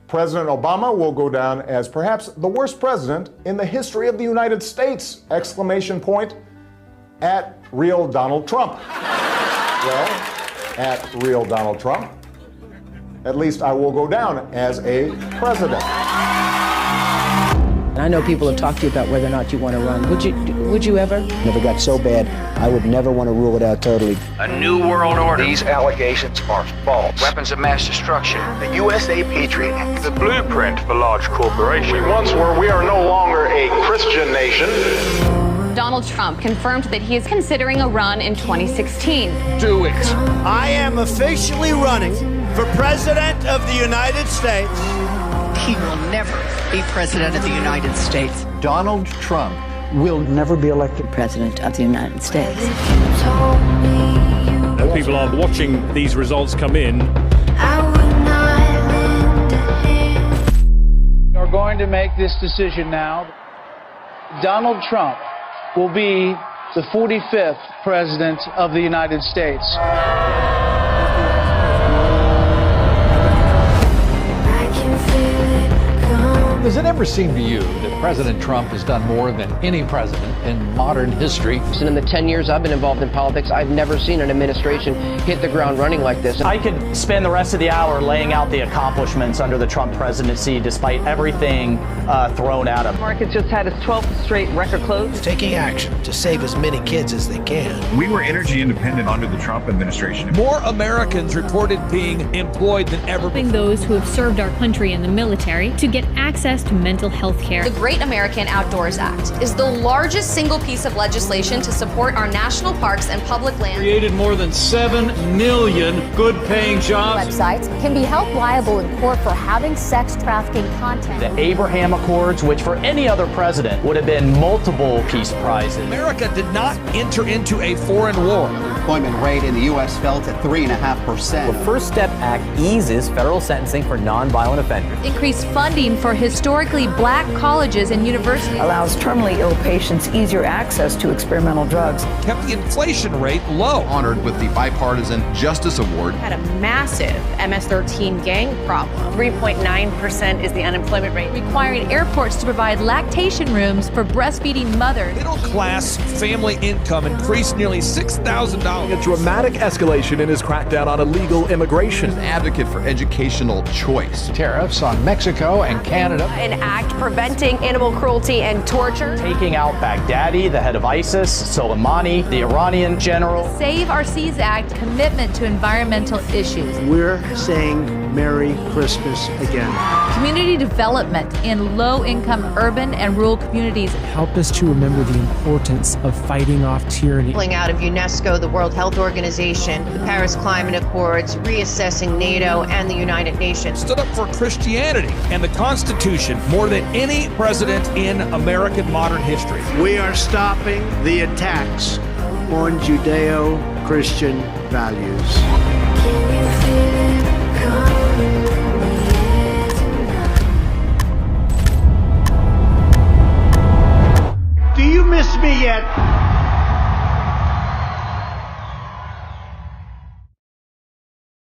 President Obama will go down as perhaps the worst president in the history of the United States! Exclamation point at real Donald Trump. Well, at real Donald Trump, at least I will go down as a president. And I know people have talked to you about whether or not you want to run. Would you ever? If it got so bad, I would never want to rule it out totally. A new world order. These allegations are false. Weapons of mass destruction. The USA Patriot Act. The blueprint for large corporations. We once were, we are no longer a Christian nation. Donald Trump confirmed that he is considering a run in 2016. Do it. I am officially running for President of the United States. He will never be President of the United States. Donald Trump will never be elected President of the United States. As people are watching these results come in, We're going to make this decision now. Donald Trump will be the 45th President of the United States. Does it ever seem to you that President Trump has done more than any president in modern history? In the 10 years I've been involved in politics, I've never seen an administration hit the ground running like this. I could spend the rest of the hour laying out the accomplishments under the Trump presidency, despite everything thrown at him. Market just had its 12th straight record close. Taking action to save as many kids as they can. We were energy independent under the Trump administration. More Americans reported being employed than ever before. Those who have served our country in the military to get access to mental health care. The Great American Outdoors Act is the largest single piece of legislation to support our national parks and public lands. created more than 7 million good-paying jobs. Websites can be held liable in court for having sex trafficking content. The Abraham Accords, which for any other president would have been multiple peace prizes. America did not enter into a foreign war. The unemployment rate in the U.S. fell to 3.5%. The First Step Act eases federal sentencing for nonviolent offenders. Increased funding for historically black colleges and universities. Allows terminally ill patients easier access to experimental drugs. Kept the inflation rate low. Honored with the Bipartisan Justice Award. Had a massive MS-13 gang problem. 3.9% is the unemployment rate. Requiring airports to provide lactation rooms for breastfeeding mothers. Middle class family income increased nearly $6,000. A dramatic escalation in his crackdown on illegal immigration. An advocate for educational choice. Tariffs on Mexico and Canada. An act preventing animal cruelty and torture. Taking out Baghdadi, the head of ISIS, Soleimani, the Iranian general. Save Our Seas Act commitment to environmental issues. We're saying Merry Christmas again. Community development in low-income urban and rural communities. Help us to remember the importance of fighting off tyranny. Pulling out of UNESCO, the World Health Organization, the Paris Climate Accords, reassessing NATO and the United Nations. Stood up for Christianity and the Constitution more than any president in American modern history. We are stopping the attacks on Judeo-Christian values. Do you miss me yet?